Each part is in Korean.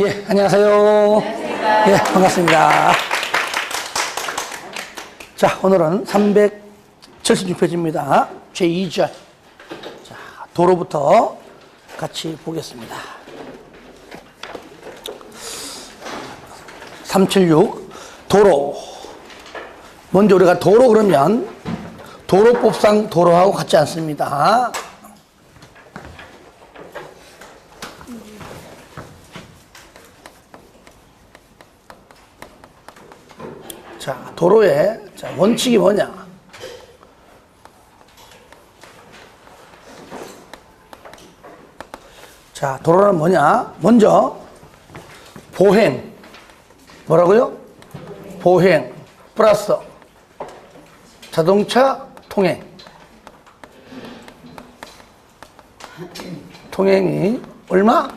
예, 안녕하세요. 예, 반갑습니다. 자, 오늘은 376페이지입니다. 제2절. 자, 도로부터 같이 보겠습니다. 376, 도로. 먼저 우리가 도로 그러면 도로법상 도로하고 같지 않습니다. 자, 도로의 원칙이 뭐냐? 자, 도로는 뭐냐? 먼저 보행. 뭐라고요? 보행 플러스 자동차 통행. 통행이 얼마?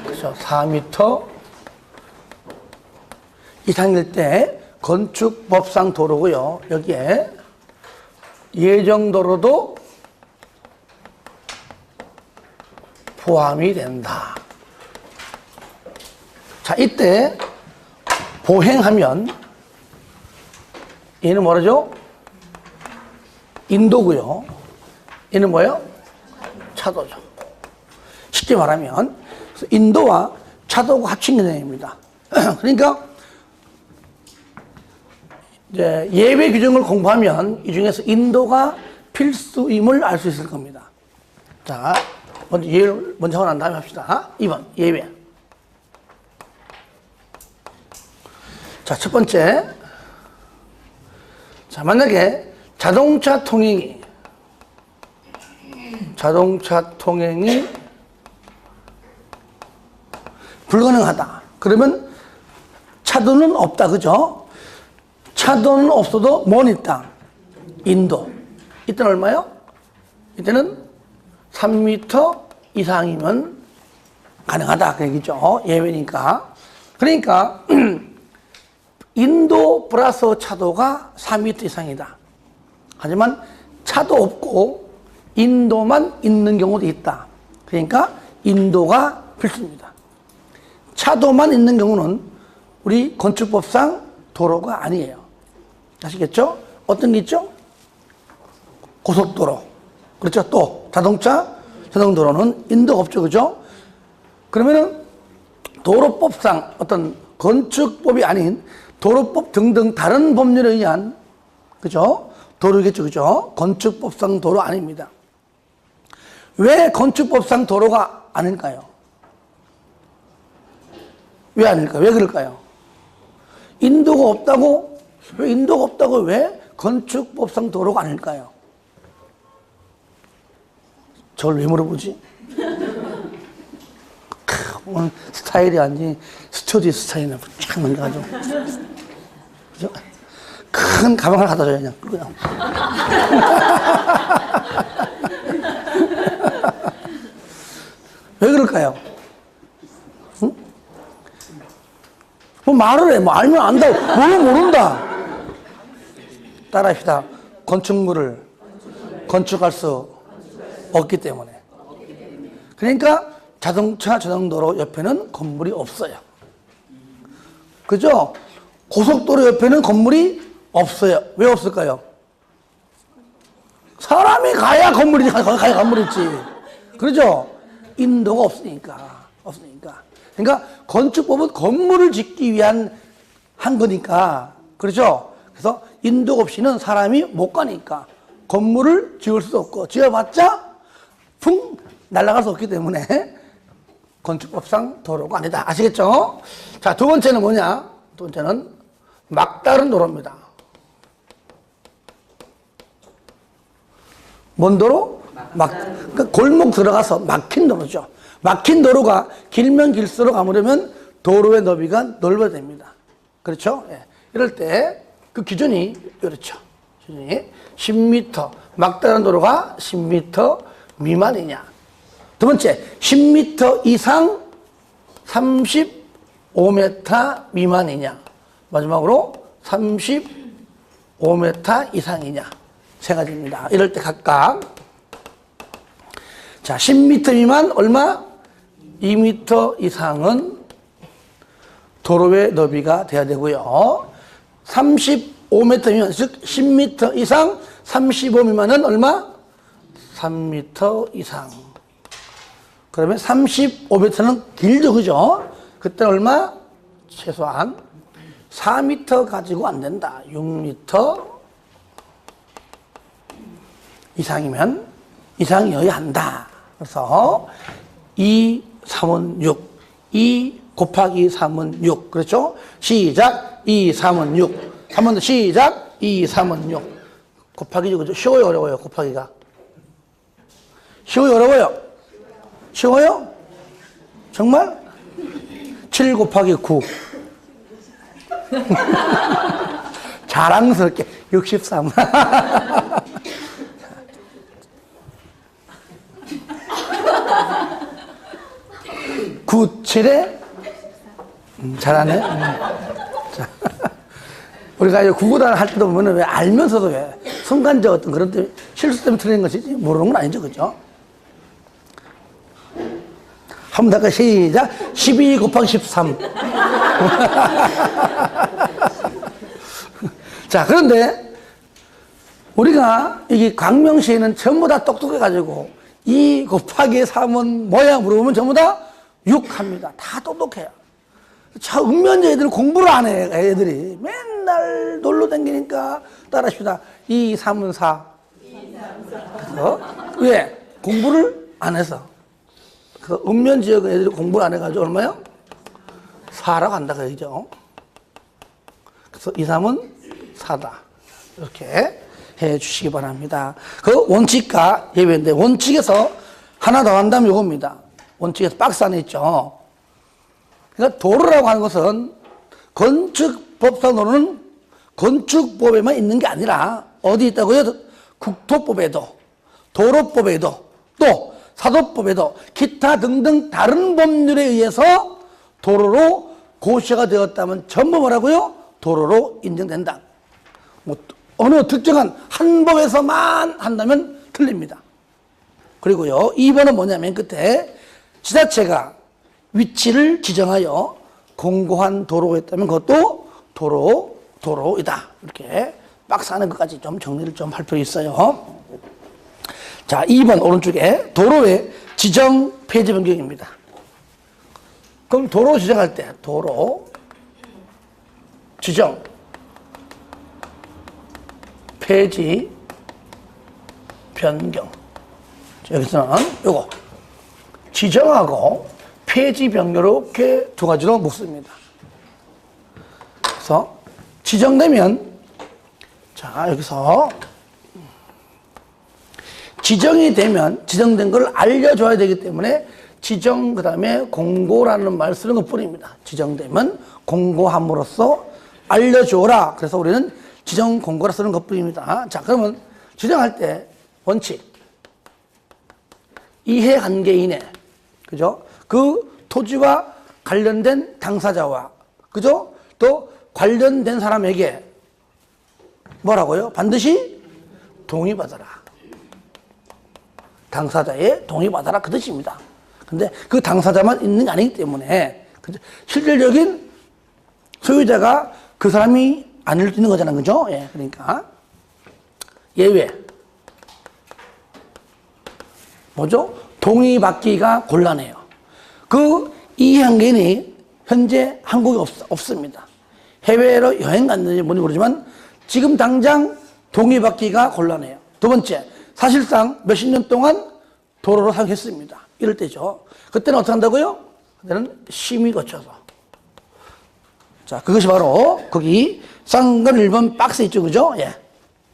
그렇죠. 4m 이상일 때 건축법상 도로고요. 여기에 예정도로도 포함이 된다. 자, 이때 보행하면 얘는 뭐라죠? 인도고요. 얘는 뭐예요? 차도죠. 쉽게 말하면 인도와 차도가 합친 개념입니다. 그러니까 이제 예외 규정을 공부하면 이 중에서 인도가 필수임을 알 수 있을 겁니다. 자, 먼저 예를 먼저 하고 난 다음에 합시다. 2번 예외. 자, 첫 번째. 자, 만약에 자동차 통행이 불가능하다. 그러면 차도는 없다. 그죠? 차도는 없어도 뭔 있다? 인도. 이때는 얼마요? 이때는 3m 이상이면 가능하다. 그 얘기죠. 예외니까. 그러니까 인도 플러스 차도가 4m 이상이다. 하지만 차도 없고 인도만 있는 경우도 있다. 그러니까 인도가 필수입니다. 차도만 있는 경우는 우리 건축법상 도로가 아니에요. 아시겠죠? 어떤 게 있죠? 고속도로. 그렇죠? 또 자동도로는 인도가 없죠. 그죠? 그러면은 도로법상 어떤 건축법이 아닌 도로법 등등 다른 법률에 의한, 그죠? 도로겠죠. 그죠? 건축법상 도로 아닙니다. 왜 건축법상 도로가 아닐까요? 왜 아닐까요? 왜 그럴까요? 인도가 없다고 왜 건축법상 도로가 아닐까요? 저걸 왜 물어보지? 오늘 스타일이 아니지 스튜디오 스타일이나 쫙 만들어가지고. 그죠? 큰 가방을 갖다 줘야 그냥. 왜 그럴까요? 응? 뭐 말을 해. 뭐 알면 안다고. 모른다. 따라합시다. 건축물을 건축할 수 없기 때문에. 그러니까 자동차 전용도로 옆에는 건물이 없어요. 그죠? 고속도로 옆에는 건물이 없어요. 왜 없을까요? 사람이 가야 건물이지. 가야 건물이지. 그렇죠? 인도가 없으니까. 그러니까 건축법은 건물을 짓기 위한 한 거니까. 그렇죠? 그래서 인도가 없이는 사람이 못 가니까 건물을 지을 수 없고 지어봤자 풍 날아갈 수 없기 때문에 건축법상 도로가 아니다. 아시겠죠? 자, 두 번째는 뭐냐? 두 번째는 막다른 도로입니다. 뭔 도로? 그러니까 골목 들어가서 막힌 도로죠. 막힌 도로가 길면 길수록 아무려면 도로의 너비가 넓어야 됩니다. 그렇죠? 예. 이럴 때 그 기준이 이렇죠. 기준이 10m, 막다른 도로가 10m 미만이냐. 두 번째, 10m 이상 35m 미만이냐. 마지막으로 35m 이상이냐. 세 가지입니다. 이럴 때 각각. 자, 10m 미만 얼마? 2m 이상은 도로의 너비가 돼야 되고요. 35m면, 즉 10m 이상, 35 미만은 얼마? 3m 이상. 그러면 35m는 길죠, 그죠? 그때 얼마? 최소한 4m 가지고 안 된다. 6m 이상이어야 한다. 그래서 2, 3은 6. 2 곱하기 3은 6. 그렇죠? 시작. 2, 3은 6. 한 번 더 시작. 2, 3은 6. 곱하기죠, 그죠? 쉬워요, 어려워요, 곱하기가? 쉬워요, 어려워요? 쉬워요? 정말? 7 곱하기 9. 자랑스럽게 63. 9, 7에 잘하네. 자, 우리가 구구단 할 때도 보면 왜 알면서도 왜 순간적 어떤 그런 실수 때문에 틀린 것이지 모르는 건 아니죠, 그죠? 한번 더 할까요? 시작. 12 곱하기 13. 자, 그런데 우리가 이게 광명시에는 전부 다 똑똑해가지고 2 곱하기 3은 뭐야? 물어보면 전부 다 6 합니다. 다 똑똑해요. 자, 읍면제 애들은 공부를 안 해, 애들이. 맨날 놀러 다니니까 따라합시다. 2, 3은 4. 그래서 왜? 공부를 안 해서. 그 읍면 지역 애들이 공부를 안 해가지고 얼마요? 4라고 한다, 그죠? 그래서 2, 3은 4다. 이렇게 해 주시기 바랍니다. 그 원칙과 예외인데, 원칙에서 하나 더 한다면 이겁니다. 원칙에서 박스 안에 있죠. 그러니까 도로라고 하는 것은 건축법상으로는 건축법에만 있는 게 아니라 어디 있다고요? 국토법에도, 도로법에도, 또 사도법에도 기타 등등 다른 법률에 의해서 도로로 고시가 되었다면 전부 뭐라고요? 도로로 인정된다. 뭐 어느 특정한 한 법에서만 한다면 틀립니다. 그리고요, 2번은 뭐냐면 끝에 지자체가 위치를 지정하여 공고한 도로가 있다면 그것도 도로이다. 이렇게 박스 안에 것까지 좀 정리를 좀 할 필요 있어요. 자, 2번 오른쪽에 도로의 지정 폐지 변경입니다. 그럼 도로 지정할 때 도로 지정 폐지 변경. 여기서는 요거 지정하고 폐지 변경 이렇게 두 가지로 묶습니다. 그래서 지정되면 자, 여기서 지정이 되면 지정된 걸 알려줘야 되기 때문에 지정 그다음에 공고라는 말 쓰는 것뿐입니다. 지정되면 공고함으로써 알려줘라. 그래서 우리는 지정 공고라 쓰는 것뿐입니다. 자, 그러면 지정할 때 원칙 이해관계 이내, 그죠? 그 토지와 관련된 당사자와, 그죠? 또 관련된 사람에게 뭐라고요? 반드시 동의받아라. 당사자의 동의받아라, 그 뜻입니다. 근데 그 당사자만 있는 게 아니기 때문에 실질적인 소유자가 그 사람이 아닐 수 있는 거잖아요, 그죠? 예, 그러니까 예외 뭐죠? 동의받기가 곤란해요. 그 이해관계인이 현재 한국에 없습니다. 해외로 여행 갔는지 뭔지 모르지만 지금 당장 동의받기가 곤란해요. 두 번째, 사실상 몇십 년 동안 도로로 사용했습니다. 이럴 때죠. 그때는 어떻게 한다고요? 그때는 심의 거쳐서. 자, 그것이 바로 거기 쌍근 1번 박스 있죠, 그죠? 예.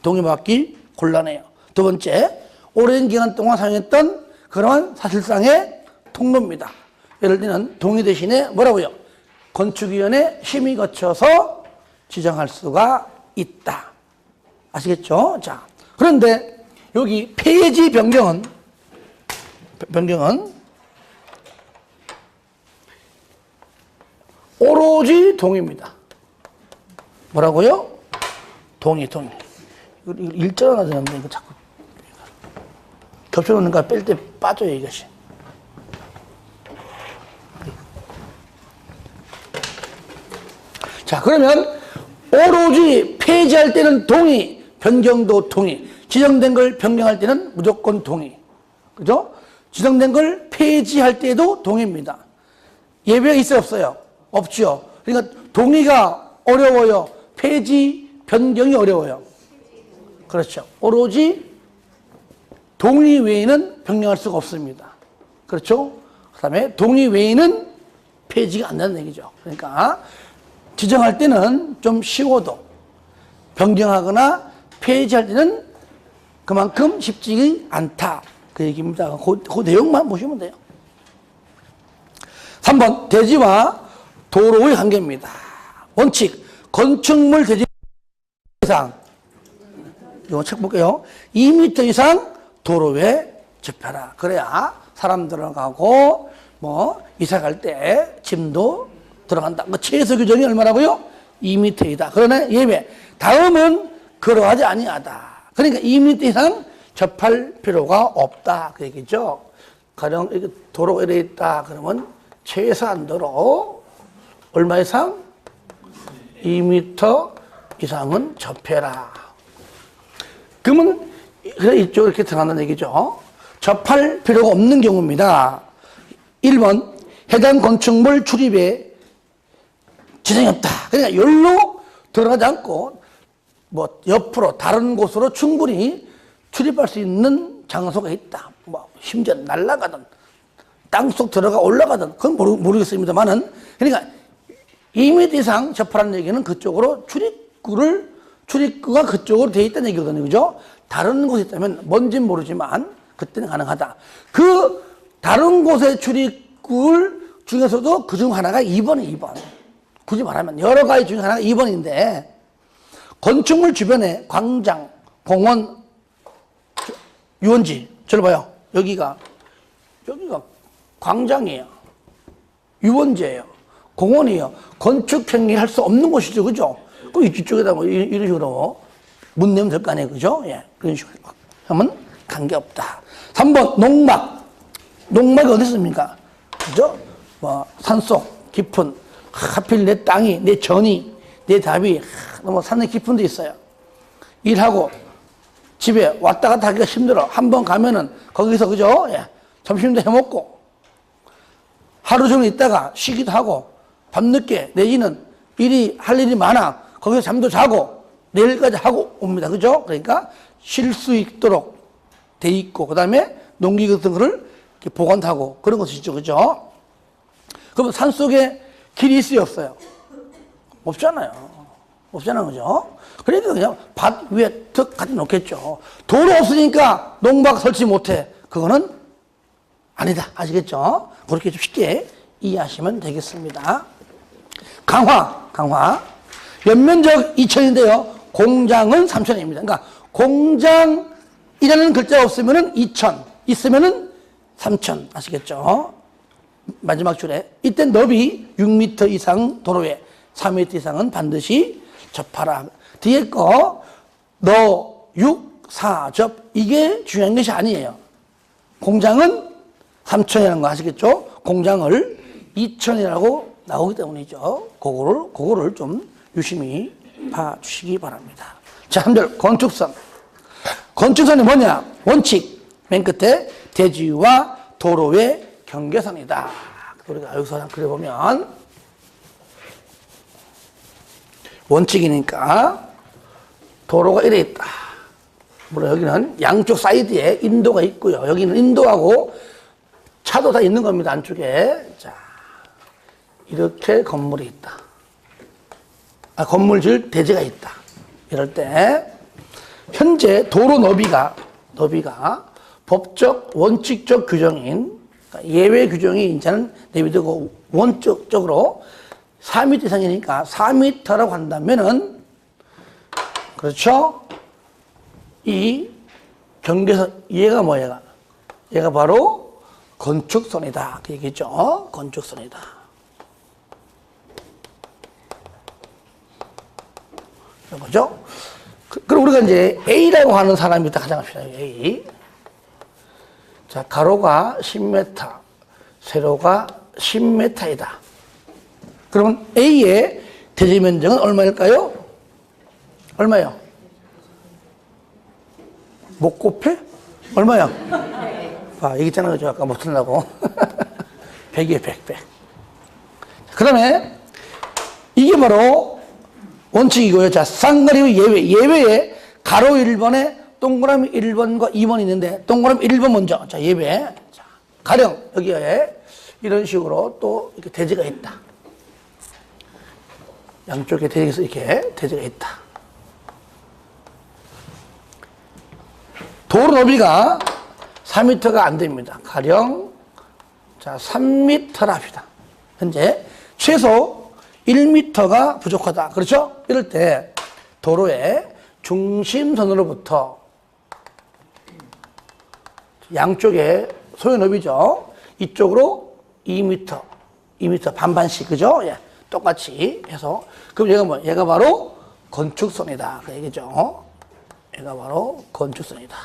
동의받기 곤란해요. 두 번째, 오랜 기간 동안 사용했던 그러한 사실상의 통로입니다. 예를 들면 동의 대신에 뭐라고요? 건축위원회 심의 거쳐서 지정할 수가 있다. 아시겠죠? 자, 그런데 여기 폐지 변경은 오로지 동의입니다. 뭐라고요? 동의. 이거 일자가 되는데 이거 자꾸 겹쳐놓는가 뺄 때 빠져요, 이것이. 자, 그러면 오로지 폐지할 때는 동의, 변경도 동의. 지정된 걸 변경할 때는 무조건 동의. 그죠? 지정된 걸 폐지할 때도 동의입니다. 예외가 있어요, 없어요? 없죠. 그러니까 동의가 어려워요. 폐지, 변경이 어려워요. 그렇죠. 오로지 동의 외에는 변경할 수가 없습니다. 그렇죠? 그 다음에 동의 외에는 폐지가 안 된다는 얘기죠. 그러니까 지정할 때는 좀 쉬워도 변경하거나 폐지할 때는 그만큼 쉽지 않다. 그 얘기입니다. 그 내용만 보시면 돼요. 3번, 대지와 도로의 관계입니다. 원칙, 건축물 대지 이상, 이거 책 볼게요. 2m 이상 도로에 접해라. 그래야 사람 들어가고, 뭐, 이사 갈 때 짐도 들어간다. 그 최소 규정이 얼마라고요? 2m이다. 그러나 예외. 다음은 걸어가지 아니하다. 그러니까 2m 이상 접할 필요가 없다. 그 얘기죠. 가령 이렇게 도로가 이래 있다. 그러면 최소한도로 얼마 이상? 2m 이상은 접해라. 그러면 이쪽으로 이렇게 들어간다는 얘기죠. 접할 필요가 없는 경우입니다. 1번, 해당 건축물 출입에 지장이 없다. 그러니까 여기로 들어가지 않고 뭐 옆으로 다른 곳으로 충분히 출입할 수 있는 장소가 있다. 뭐 심지어 날아가든 땅속 들어가 올라가든 그건 모르겠습니다만은, 그러니까 2m 이상 접하라는 얘기는 그쪽으로 출입구가 그쪽으로 되어 있다는 얘기거든요. 그죠? 다른 곳에 있다면 뭔진 모르지만 그때는 가능하다. 그 다른 곳의 출입구 중에서도 그중 하나가 2번이 2번. 굳이 말하면 여러 가지 중에 하나가 2번인데, 건축물 주변에 광장, 공원, 유원지, 저를 봐요. 여기가 광장이에요. 유원지예요. 공원이에요. 건축 행위할 수 없는 곳이죠. 그죠? 그럼 이쪽에다 뭐 이런 식으로 문 내면 될 거 아니에요. 그죠? 예. 그런 식으로 하면 관계없다. 3번, 농막. 농막이 어디 있습니까? 그죠? 뭐, 산속, 깊은, 하필 내 땅이, 내 전이, 내 답이 너무 산에 깊은 데 있어요. 일하고 집에 왔다 갔다 하기가 힘들어. 한번 가면은 거기서, 그죠? 예. 점심도 해 먹고 하루 종일 있다가 쉬기도 하고 밤늦게 내지는 할 일이 많아. 거기서 잠도 자고 내일까지 하고 옵니다. 그죠? 그러니까 쉴 수 있도록 돼 있고, 그 다음에 농기 같은 거를 이렇게 보관하고 그런 것이죠. 그죠? 그러면 산 속에 길이 있어요, 없어요? 없잖아요. 없잖아요. 그죠? 그러니까 그냥 밭 위에 턱 갖다 놓겠죠. 도로 없으니까 농막 설치 못해. 그거는 아니다. 아시겠죠? 그렇게 좀 쉽게 이해하시면 되겠습니다. 강화. 연면적 2,000인데요. 공장은 3,000입니다. 그러니까 공장이라는 글자가 없으면은 2,000, 있으면은 3,000. 아시겠죠? 마지막 줄에. 이때 너비 6m 이상 도로에 4m 이상은 반드시 접하라. 뒤에 거, 너, 6, 4, 접. 이게 중요한 것이 아니에요. 공장은 3,000이라는 거 아시겠죠? 공장을 2,000이라고 나오기 때문이죠. 그거를 좀 유심히 봐주시기 바랍니다. 자, 한절 건축선. 건축선이 뭐냐? 원칙. 맨 끝에 대지와 도로의 경계선이다. 우리가 여기서 그려보면 원칙이니까 도로가 이래 있다. 물론 여기는 양쪽 사이드에 인도가 있고요. 여기는 인도하고 차도 다 있는 겁니다. 안쪽에. 자, 이렇게 건물이 있다. 건물 지을 대지가 있다. 이럴 때 현재 도로 너비가 법적 원칙적 규정인, 그러니까 예외 규정이 이제는 내비두고 원칙적으로 4m 이상이니까 4m라고 한다면은, 그렇죠? 이 경계선, 얘가 뭐야? 얘가 바로 건축선이다. 그 얘기죠. 건축선이다. 그죠? 그럼 우리가 이제 A라고 하는 사람이 있다. 가정합시다. A. 자, 가로가 10m, 세로가 10m이다. 그러면 A의 대지 면적은 얼마일까요? 얼마요? 못 곱해? 얼마야? 봐, 여기 있잖아, 그죠? 아까 못 틀라고. 100이에요, 100. 그 다음에, 이게 바로 원칙이고요. 자, 쌍거리 예외. 예외에 가로 1번에 동그라미 1번과 2번이 있는데, 동그라미 1번 먼저. 자, 예외. 자, 가령, 여기에 이런 식으로 또 이렇게 대지가 있다. 양쪽에 대지에서 이렇게 대지가 있다. 도로 너비가 4m가 안 됩니다. 가령, 자, 3m라 합시다. 현재 최소 1m가 부족하다. 그렇죠? 이럴 때 도로의 중심선으로부터 양쪽에 소요 너비죠. 이쪽으로 2m, 2m 반반씩, 그죠? 예, 똑같이 해서. 그럼 얘가 뭐? 얘가 바로 건축선이다. 그 얘기죠. 얘가 바로 건축선이다.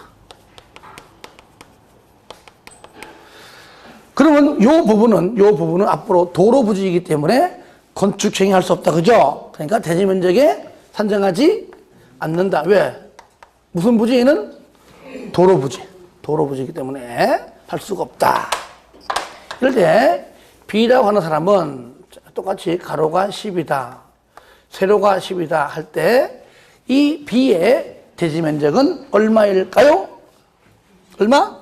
그러면 요 부분은 앞으로 도로 부지이기 때문에 건축 행위할 수 없다. 그죠? 그러니까 대지 면적에 산정하지 않는다. 왜? 무슨 부지에는? 도로 부지. 도로 부지이기 때문에 할 수가 없다. 이럴 때 B라고 하는 사람은 똑같이 가로가 10이다. 세로가 10이다 할 때 이 B의 대지 면적은 얼마일까요? 얼마?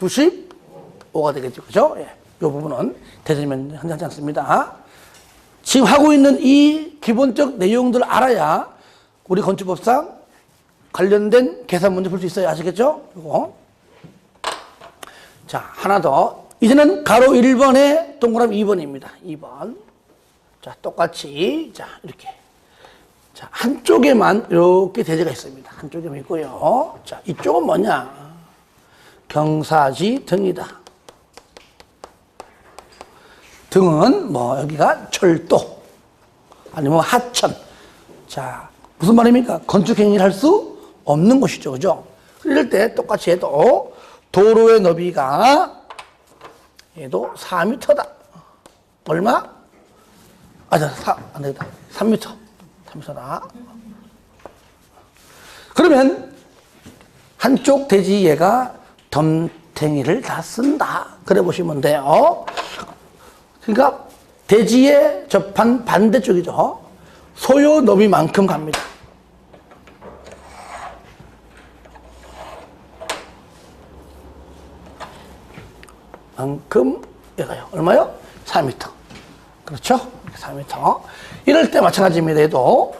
95가 되겠죠. 그죠? 예. 이 부분은 대지 면적 한정하지 않습니다. 지금 하고 있는 이 기본적 내용들을 알아야 우리 건축법상 관련된 계산 문제 풀 수 있어요. 아시겠죠? 이거. 자, 하나 더. 이제는 가로 1번에 동그라미 2번입니다. 2번. 자, 똑같이. 자, 이렇게. 자, 한쪽에만 이렇게 대지가 있습니다. 한쪽에만 있고요. 자, 이쪽은 뭐냐? 경사지 등이다. 등은 뭐, 여기가 철도. 아니면 하천. 자, 무슨 말입니까? 건축 행위를 할 수 없는 곳이죠. 그죠? 이럴 때 똑같이 해도 도로의 너비가 얘도 4m다. 얼마? 안 되겠다. 3m. 3m다. 그러면 한쪽 대지얘가 덤탱이를 다 쓴다. 그래 보시면 돼요. 그러니까 대지에 접한 반대쪽이죠. 소요 너비만큼 갑니다. 만큼 얘가요. 얼마요? 4m. 그렇죠? 4m. 이럴 때 마찬가지입니다. 얘도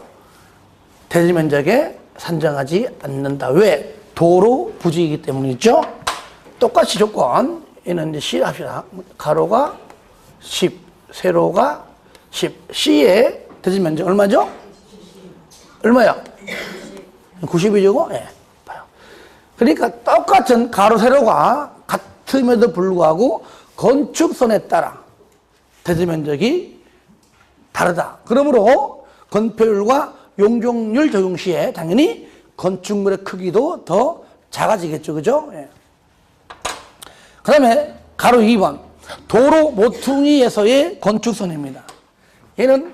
대지 면적에 산정하지 않는다. 왜? 도로 부지이기 때문이죠. 똑같이 조건. 얘는 이제 C 합시다. 가로가 10, 세로가 10. C의 대지 면적 얼마죠? 얼마요? 90이죠? 예. 봐요. 그러니까 똑같은 가로, 세로가 같음에도 불구하고 건축선에 따라 대지 면적이 다르다. 그러므로 건폐율과 용적률 적용 시에 당연히 건축물의 크기도 더 작아지겠죠. 그죠? 예. 그 다음에 가로 2번. 도로 모퉁이에서의 건축선입니다. 얘는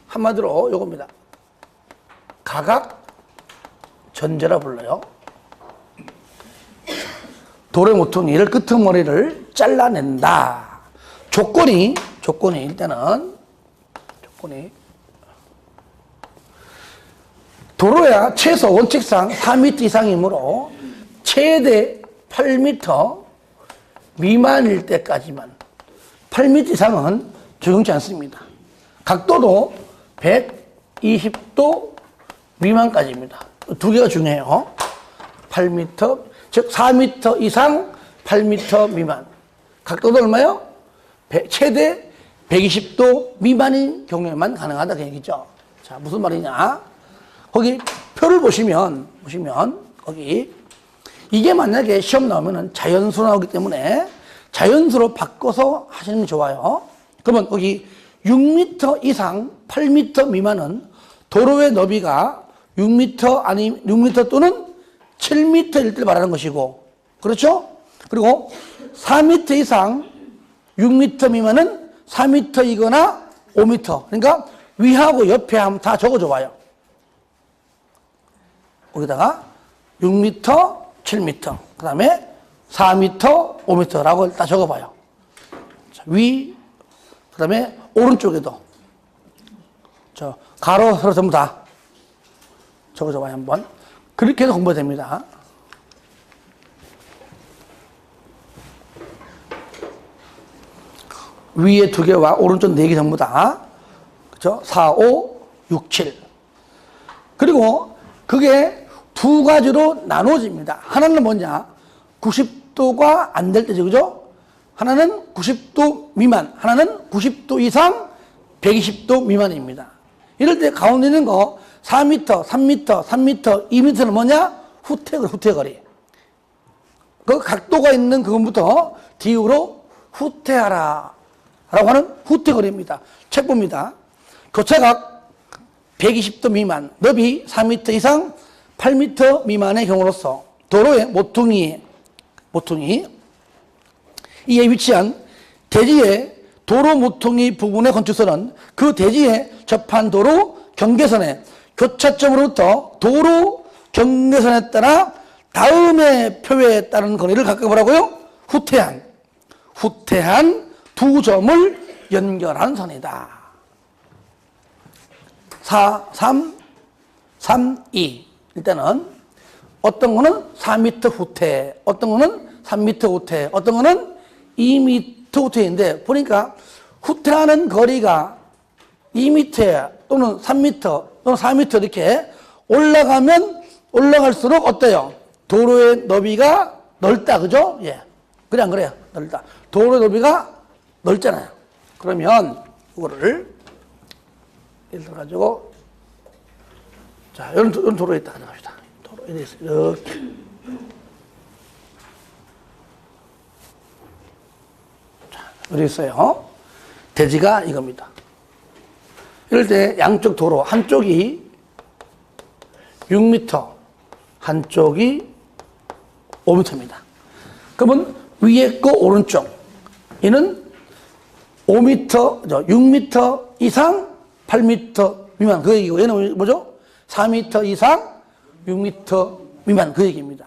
한마디로 요겁니다. 가각 전제라 불러요. 도로 모퉁이를 끄트머리를 잘라낸다. 조건이 일단은 도로야 최소 원칙상 4m 이상이므로 최대 8m 미만일 때까지만 8m 이상은 적용치 않습니다. 각도도 120도 미만까지입니다. 두 개가 중요해요. 8m, 즉 4m 이상 8m 미만. 각도도 얼마요? 최대 120도 미만인 경우에만 가능하다 그 얘기죠. 자, 무슨 말이냐? 거기 표를 보시면 거기 이게 만약에 시험 나오면은 자연수로 나오기 때문에 자연수로 바꿔서 하시는 게 좋아요. 그러면 거기 6m 이상 8m 미만은 도로의 너비가 6m 아니 6m 또는 7m일 때 말하는 것이고, 그렇죠? 그리고 4m 이상 6m 미만은 4m이거나 5m. 그러니까 위하고 옆에 한번 다 적어줘 봐요. 거기다가 6m, 7m, 그 다음에 4m, 5m라고 딱 적어봐요. 자, 위, 그 다음에 오른쪽에도 저 가로, 세로 전부 다 적어줘봐요 한번. 그렇게 해서 공부가 됩니다. 위에 2개와 오른쪽 4개 전부 다 그죠? 4, 5, 6, 7. 그리고 그게 2가지로 나눠집니다. 하나는 뭐냐? 90도가 안 될 때죠. 그죠? 하나는 90도 미만, 하나는 90도 이상, 120도 미만입니다. 이럴 때 가운데 있는 거 4m, 3m, 3m, 2m는 뭐냐? 후퇴거리. 그 각도가 있는 그것부터 뒤로 후퇴하라 라고 하는 후퇴거리입니다. 책 봅니다. 교차각 120도 미만, 너비 4m 이상 8m 미만의 경우로서 도로의 모퉁이 이에 위치한 대지의 도로 모퉁이 부분의 건축선은 그 대지에 접한 도로 경계선의 교차점으로부터 도로 경계선에 따라 다음의 표에 따른 거리를 각각 뭐라고요? 후퇴한 2점을 연결한 선이다. 4, 3, 3, 2. 일단은 어떤 거는 4m 후퇴, 어떤 거는 3m 후퇴, 어떤 거는 2m 후퇴인데 보니까 후퇴하는 거리가 2m 또는 3m 또는 4m 이렇게 올라가면 올라갈수록 어때요? 도로의 너비가 넓다, 그죠? 예. 그래, 안 그래요? 넓다. 도로의 너비가 넓잖아요. 그러면 이거를 예를 들어가지고 자, 이런 도로에 있다 가져갑시다. 도로 이렇게 자, 여기 있어요. 대지가 이겁니다. 이럴 때 양쪽 도로 한쪽이 6m, 한쪽이 5m입니다. 그러면 위에 거 오른쪽 얘는 5m, 6m 이상 8m 미만 그 얘기고 얘는 뭐죠? 4m 이상 6m 미만 그 얘기입니다.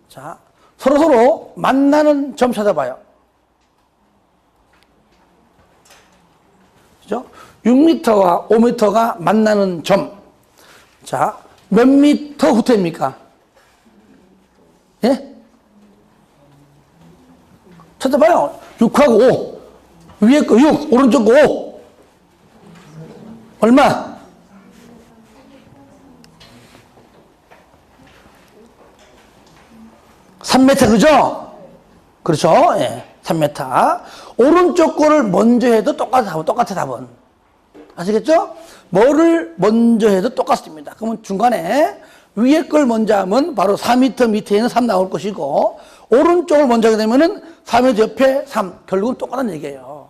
자, 서로 만나는 점 찾아봐요. 그죠? 6m와 5m가 만나는 점. 자, 몇 미터 후퇴입니까? 예? 찾아봐요. 6하고 5. 위에 거 6, 오른쪽 거 5. 얼마? (3m) 그죠? 그렇죠? 예. 3m. 오른쪽 거를 먼저 해도 똑같아 답은. 아시겠죠? 뭐를 먼저 해도 똑같습니다. 그러면 중간에 위에 걸 먼저 하면 바로 4m 밑에는 3 나올 것이고, 오른쪽을 먼저 하게 되면은 4m 옆에 3. 결국은 똑같은 얘기예요.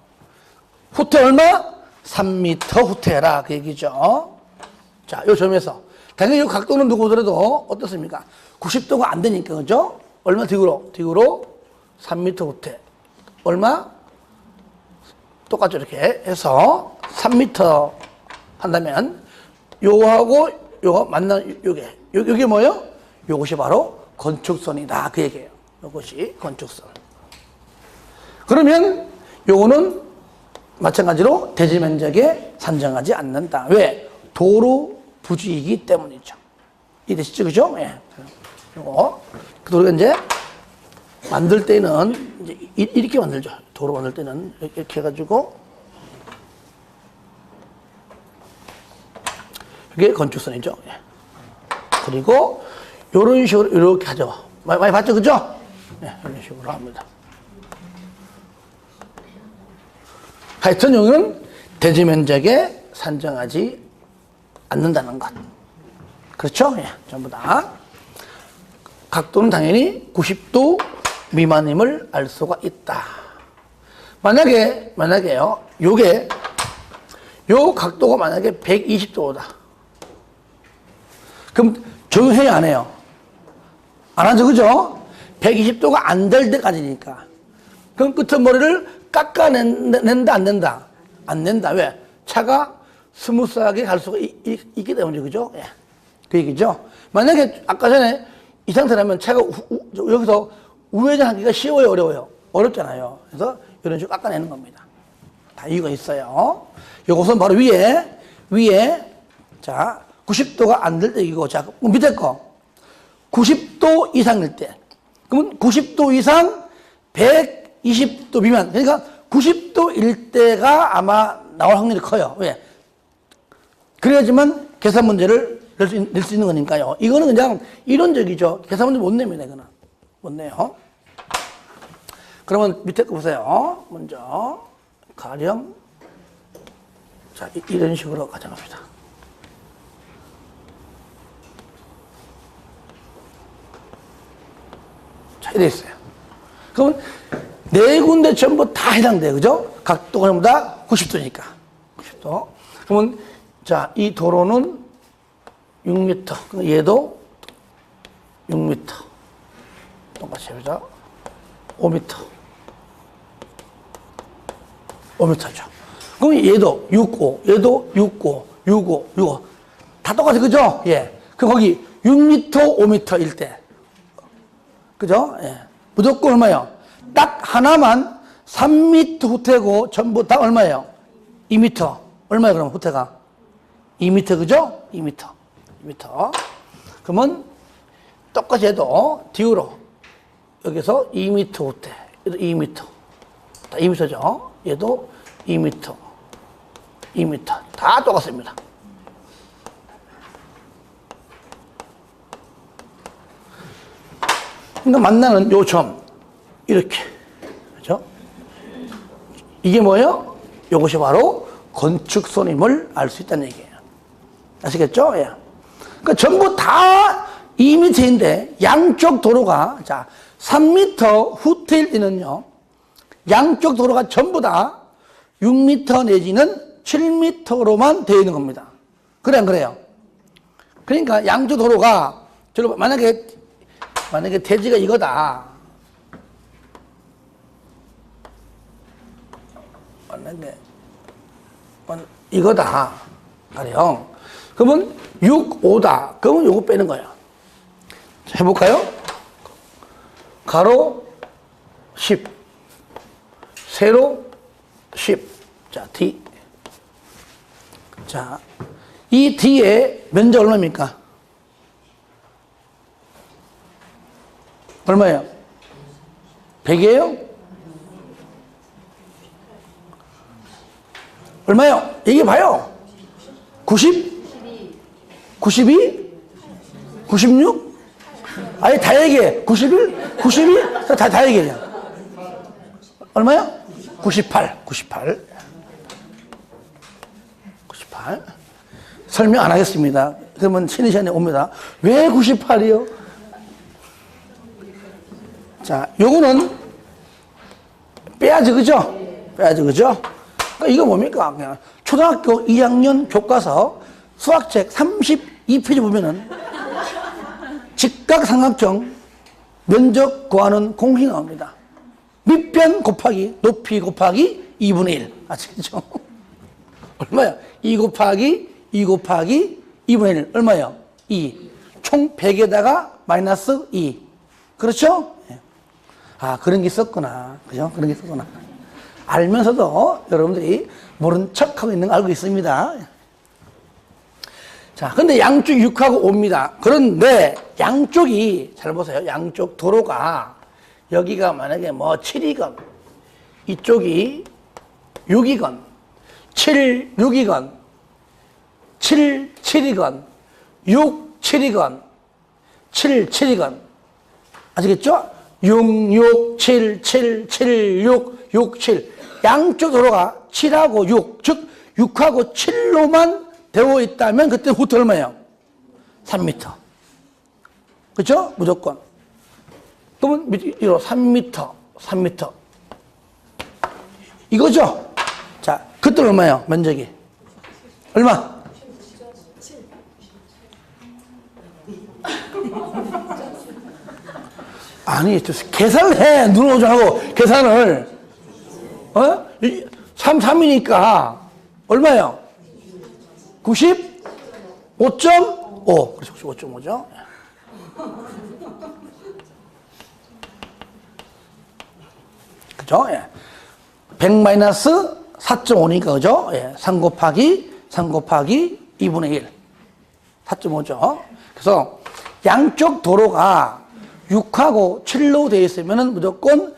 후퇴 얼마? 3m 후퇴해라. 그 얘기죠. 자, 요 점에서. 당연히 요 각도는 누구 보더라도 어떻습니까? 90도가 안 되니까, 그죠? 얼마 뒤로? 3m 후퇴. 얼마? 똑같죠. 이렇게 해서 3m 한다면, 요거하고 요거 만나는 요게 뭐예요? 요것이 바로 건축선이다. 그 얘기예요. 요것이 건축선. 그러면 요거는 마찬가지로 대지 면적에 산정하지 않는다. 왜? 도로 부지이기 때문이죠. 이해되시죠? 그죠? 예. 요거. 그 도로가 이제 만들 때는 이제 이렇게 만들죠. 도로 만들 때는 이렇게 해가지고 이게 건축선이죠. 예. 그리고 요런 식으로 이렇게 하죠. 많이 봤죠? 그죠? 예, 이런 식으로 합니다. 하여튼 여기는 대지 면적에 산정하지 않는다는 것. 그렇죠? 예, 전부 다. 각도는 당연히 90도 미만임을 알 수가 있다. 만약에요, 요 각도가 만약에 120도다. 그럼 적용해야 안 해요? 안 하죠, 그죠? 120도가 안 될 때까지니까. 그럼 끄트머리를 깎아낸다, 안 낸다? 안 낸다. 왜? 차가 스무스하게 갈 수가 있기 때문이죠. 그죠? 예. 그 얘기죠. 만약에 아까 전에 이 상태라면 차가 여기서 우회전하기가 쉬워요, 어려워요? 어렵잖아요. 그래서 이런 식으로 깎아내는 겁니다. 다 이유가 있어요. 요것은 바로 위에, 자, 90도가 안 될 때 이거. 자, 밑에 거. 90도 이상일 때. 그러면 90도 이상 120도 미만. 그러니까 90도일 때가 아마 나올 확률이 커요. 왜? 그래야지만 계산 문제를 낼 수 있는 거니까요. 이거는 그냥 이론적이죠. 계산 문제 못 냅니다, 이거는. 못 내요. 그러면 밑에 거 보세요. 먼저, 가령, 자, 이런 식으로 가져갑니다. 자, 이래 있어요. 그러면 네 군데 전부 다 해당돼요. 그죠? 각도가 전부 다 90도니까. 90도. 그러면, 자, 이 도로는 6m. 얘도 6m. 똑같이 해보자. 5m. 5m죠. 그럼 얘도 6, 5, 얘도 6, 5, 6, 5, 6, 5. 다 똑같아, 그죠? 예. 그럼 거기 6m, 5m일 때. 그죠? 예. 무조건 얼마예요? 딱 하나만 3m 후퇴고 전부 다 얼마예요? 2m. 얼마예요, 그럼 후퇴가? 2m, 그죠? 2m. 2m. 그러면 똑같이 해도 뒤로 여기서 2m 후퇴. 얘도 2m. 다 2m죠? 얘도 2m. 2m. 다 똑같습니다. 그러니까 만나는 요 점. 이렇게. 그죠? 이게 뭐예요? 요것이 바로 건축선임을 알 수 있다는 얘기예요. 아시겠죠? 예. 그러니까 전부 다 2m인데 양쪽 도로가 자 3m 후퇴일 때는요. 양쪽 도로가 전부 다 6m 내지는 7m로만 되어 있는 겁니다. 그래 안 그래요? 그러니까 양쪽 도로가 만약에 대지가 이거다. 만약에 이거다. 가령 그러면 6, 5다. 그러면 요거 빼는 거예요. 자, 해볼까요? 가로 10, 세로 10. 자, D. 자, 이 D의 면적 얼마입니까? 얼마예요? 100이에요? 얼마요? 얘기해봐요. 90? 92? 96? 아니, 다 얘기해. 91? 92? 다 얘기해. 얼마요? 98. 98. 설명 안 하겠습니다. 그러면 쉬는 시간에 옵니다. 왜 98이요? 자, 요거는 빼야지, 그죠? 빼야지, 그죠? 그러니까 이거 뭡니까? 그냥 초등학교 2학년 교과서 수학책 32페이지 보면은 직각삼각형 면적 구하는 공식이 나옵니다. 밑변 곱하기 높이 곱하기 2분의 1. 아시겠죠? 얼마야? 2 곱하기 2분의 1. 얼마요? 2. 총 100에다가 마이너스 2. 그렇죠? 아, 그런 게 있었구나. 그죠? 그런 게 있었구나. 알면서도 여러분들이 모른 척하고 있는 거 알고 있습니다. 자, 근데 양쪽 6하고 5입니다. 그런데 양쪽이, 잘 보세요. 양쪽 도로가 여기가 만약에 뭐 7이건, 이쪽이 6이건, 7, 6이건, 7, 7이건, 6, 7이건, 7, 7이건. 아시겠죠? 6, 6, 7, 7, 7, 6, 6, 7. 양쪽 도로가 7하고 6, 즉 6하고 7로만 되어 있다면 그때 후퇴 얼마예요? 3m. 그렇죠? 무조건. 그러면 밑으로 3m, 3m. 이거죠? 자, 그때 얼마예요? 면적이? 얼마? 아니, 계산을 해. 눈 오전하고 계산을. 3이니까 얼마예요? 95.5. 그렇죠. 95.5죠. 그죠? 예. 100 마이너스 4.5니까, 그죠? 예. 3 곱하기 2분의 1. 4.5죠. 그래서 양쪽 도로가 6하고 7로 되어 있으면 무조건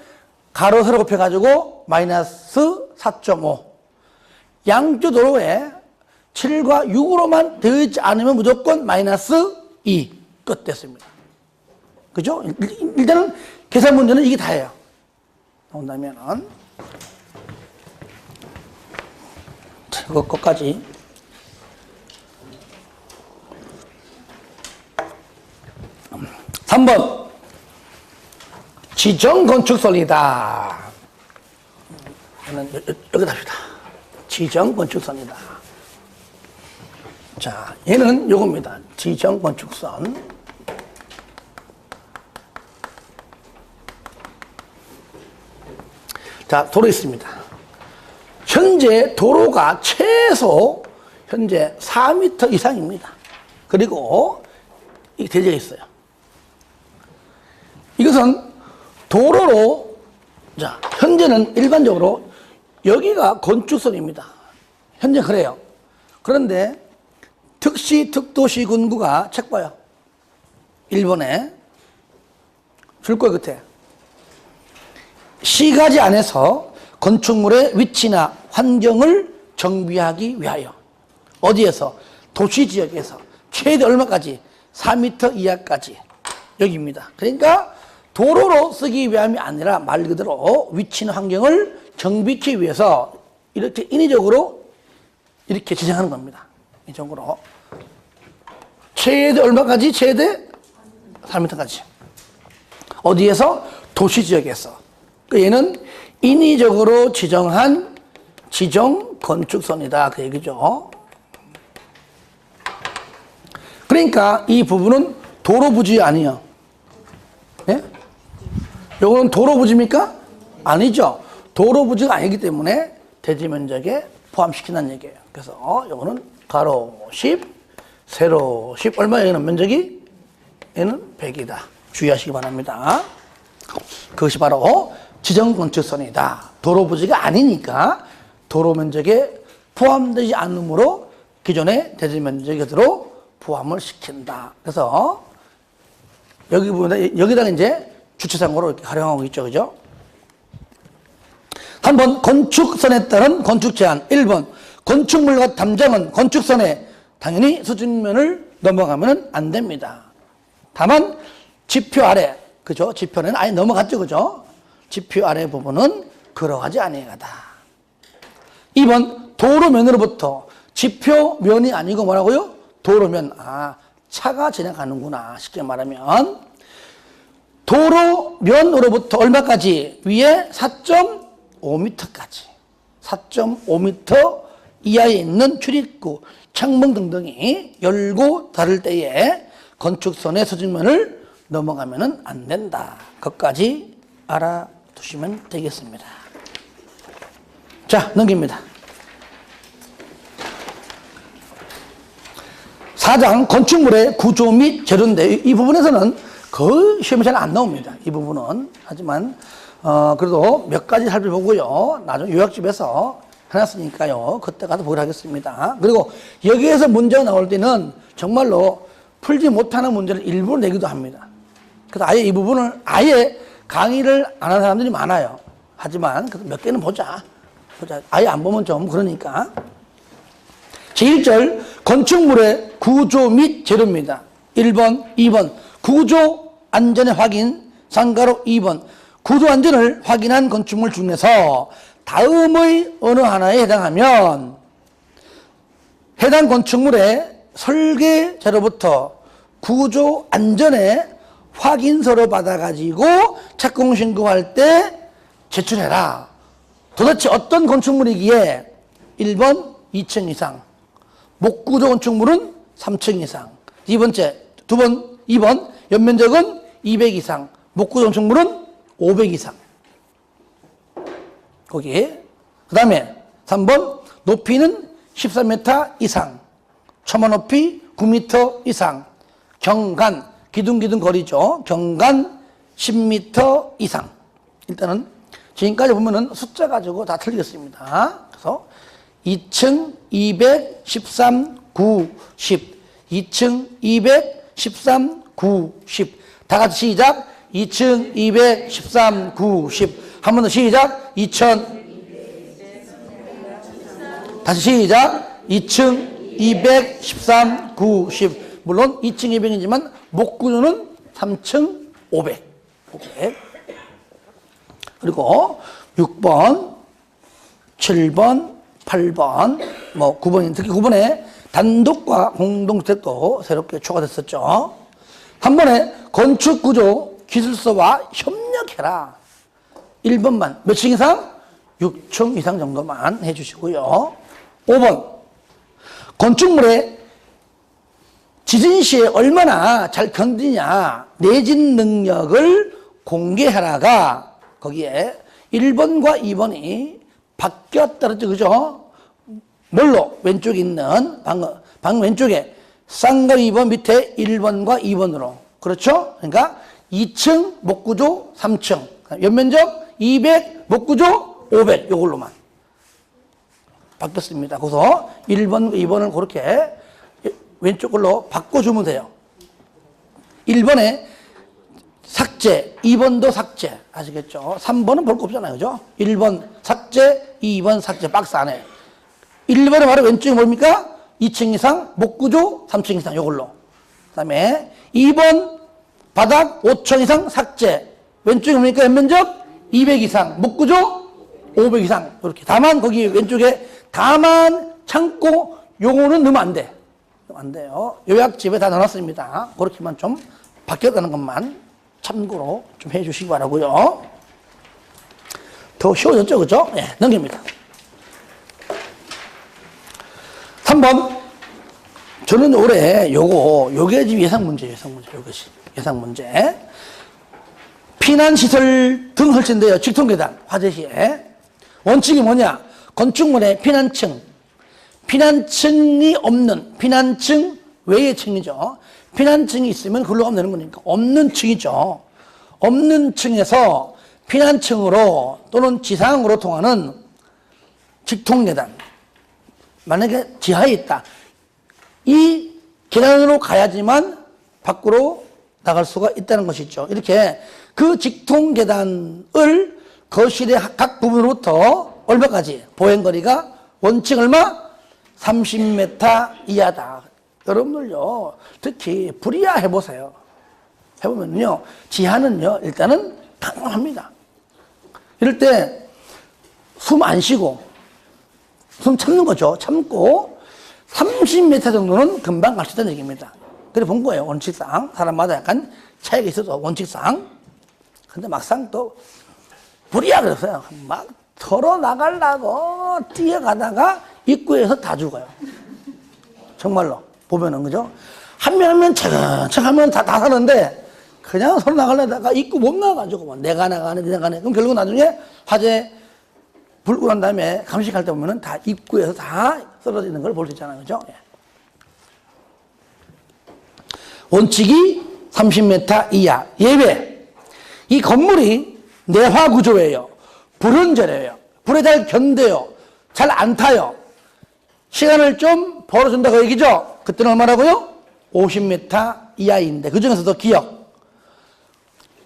가로 세로 곱해가지고 마이너스 4.5. 양쪽 도로에 7과 6으로만 되어 있지 않으면 무조건 마이너스 2. 끝 됐습니다. 그죠? 일단은 계산 문제는 이게 다예요. 나온다면은. 그것까지. 3번. 지정건축선이다. 여기다 합시다. 지정건축선이다. 자, 얘는 요겁니다. 지정건축선. 자, 도로 있습니다. 현재 도로가 최소 현재 4m 이상입니다. 그리고 이 대지가 있어요. 이것은 도로로, 자, 현재는 일반적으로 여기가 건축선입니다. 현재 그래요. 그런데 특시 특도시 군구가 책 봐요. 1번에 줄 거예요, 끝에. 시가지 안에서 건축물의 위치나 환경을 정비하기 위하여 어디에서? 도시지역에서 최대 얼마까지? 4m 이하까지. 여기입니다. 그러니까 도로로 쓰기 위함이 아니라 말 그대로 위치나 환경을 정비하기 위해서 이렇게 인위적으로 이렇게 지정하는 겁니다. 인위적으로. 최대 얼마까지? 최대 4m까지. 어디에서? 도시지역에서. 얘는 인위적으로 지정한 지정 건축선이다. 그 얘기죠. 그러니까 이 부분은 도로 부지 아니에요. 예? 요거는 도로 부지입니까? 아니죠. 도로 부지가 아니기 때문에 대지 면적에 포함시킨다는 얘기예요. 그래서 요거는 가로 10, 세로 10. 얼마예요? 얘는 면적이? 얘는 100이다. 주의하시기 바랍니다. 그것이 바로 지정건축선이다. 도로 부지가 아니니까 도로 면적에 포함되지 않으므로 기존의 대지 면적에 그대로 포함을 시킨다. 그래서 여기 부분에 여기다가 이제 주체상호로 이렇게 활용하고 있죠. 그죠? 3번 건축선에 따른 건축 제한. 1번 건축물과 담장은 건축선에 당연히 수준면을 넘어가면 안 됩니다. 다만 지표 아래, 그죠? 지표는 아예 넘어갔죠. 그죠? 지표 아래 부분은 걸어가지 아니하다. 2번 도로면으로부터 지표면이 아니고 뭐라고요? 도로면. 아, 차가 지나가는구나. 쉽게 말하면 도로면으로부터 얼마까지? 위에 4.5m까지. 4.5m 이하에 있는 출입구, 창문 등등이 열고 닫을 때에 건축선의 수직면을 넘어가면 안 된다. 그것까지 알아두시면 되겠습니다. 자, 넘깁니다. 4장 건축물의 구조 및 재료인데 이 부분에서는 거의 시험이 잘 안 나옵니다. 이 부분은. 하지만 그래도 몇 가지 살펴보고요. 나중에 요약집에서 해놨으니까요. 그때 가서 보기로 하겠습니다. 그리고 여기에서 문제가 나올 때는 정말로 풀지 못하는 문제를 일부러 내기도 합니다. 그래서 아예 이 부분을 아예 강의를 안 하는 사람들이 많아요. 하지만 몇 개는 보자. 아예 안 보면 좀 그러니까. 제1절 건축물의 구조 및 재료입니다. 1번, 2번 구조 안전의 확인, 상가로 2번 구조 안전을 확인한 건축물 중에서 다음의 어느 하나에 해당하면 해당 건축물의 설계자로부터 구조 안전의 확인서를 받아가지고 착공 신고할 때 제출해라. 도대체 어떤 건축물이기에 1번 2층 이상, 목구조 건축물은 3층 이상. 2번 연면적은 200 이상, 목구조 건축물은 500 이상. 거기. 그 다음에 3번 높이는 13m 이상. 초마 높이 9m 이상, 경간, 기둥기둥 거리죠. 경간 10m 이상. 일단은 지금까지 보면은 숫자 가지고 다 틀리겠습니다. 그래서 2층 213, 90, 2층 213, 90. 다 같이 시작. 2층 213, 90. 한 번 더 시작. 2000. 다시 시작. 2층 213, 90. 물론 2층 200이지만 목구조는 3층 500. 500. 그리고 6번, 7번, 8번, 뭐 9번인 특히 9번에 단독과 공동주택도 새롭게 추가됐었죠. 3번에 건축구조 기술서와 협력해라. 1번만 몇 층 이상? 6층 이상 정도만 해주시고요. 5번 건축물의 지진 시에 얼마나 잘 견디냐 내진 능력을 공개하라가 거기에 1번과 2번이 바뀌었다 그랬죠. 그죠? 뭘로? 왼쪽에 있는 방 왼쪽에 쌍가 2번 밑에 1번과 2번으로. 그렇죠? 그러니까 2층 목구조 3층 연면적 200 목구조 500 요걸로만 바뀌었습니다. 그래서 1번 2번을 그렇게 왼쪽 걸로 바꿔주면 돼요. 1번에 삭제, 2번도 삭제. 아시겠죠? 3번은 볼 거 없잖아요. 그죠? 1번 삭제, 2번 삭제. 박스 안에. 1번에 바로 왼쪽에 뭡니까? 2층 이상, 목구조 3층 이상. 요걸로. 그 다음에 2번 바닥 5층 이상 삭제. 왼쪽에 뭡니까? 연면적 200 이상, 목구조 500 이상. 이렇게. 다만 거기 왼쪽에 다만 창고 요거는 넣으면 안 돼. 안 돼요. 요약집에 다 넣어놨습니다. 그렇게만 좀 바뀌었다는 것만 참고로 좀 해주시기 바라고요. 더 쉬워졌죠, 그죠? 네, 넘깁니다. 3번. 저는 올해 요게 지금 예상 문제예요, 요것이. 예상 문제. 피난시설 등 설치인데요. 직통계단, 화재 시에. 원칙이 뭐냐? 건축물의 피난층이 없는, 피난층 외의 층이죠. 피난층이 있으면 그걸로 가면 되는 거니까. 없는 층이죠. 없는 층에서 피난층으로 또는 지상으로 통하는 직통계단. 만약에 지하에 있다. 이 계단으로 가야지만 밖으로 나갈 수가 있다는 것이죠. 이렇게 그 직통계단을 거실의 각 부분으로부터 얼마까지? 보행거리가 원칙 얼마? 30m 이하다. 여러분들요, 특히 불이야 해보세요. 해보면요, 지하는요, 일단은 강합니다. 이럴 때 숨 안 쉬고, 숨 참는 거죠. 참고 30m 정도는 금방 갈 수 있다는 얘기입니다. 그래 본 거예요, 원칙상. 사람마다 약간 차이가 있어도, 원칙상. 근데 막상 또 불이야 그랬어요. 막 털어 나가려고 뛰어가다가 입구에서 다 죽어요. 정말로. 보면은, 그죠? 한 명 한 명 차근차근 하면 다 사는데, 그냥 서로 나가려다가 입구 못 나가가지고, 뭐 내가 나가네. 그럼 결국 나중에 화재 불고 난 다음에 감식할 때 보면은 다 입구에서 다 쓰러져 있는 걸 볼 수 있잖아요. 그죠? 예. 원칙이 30m 이하. 예외. 이 건물이 내화 구조예요. 불은 저래요. 불에 잘 견뎌요. 잘 안 타요. 시간을 좀 벌어준다고 얘기죠? 그때는 얼마라고요? 50m 이하인데, 그 중에서도 기억.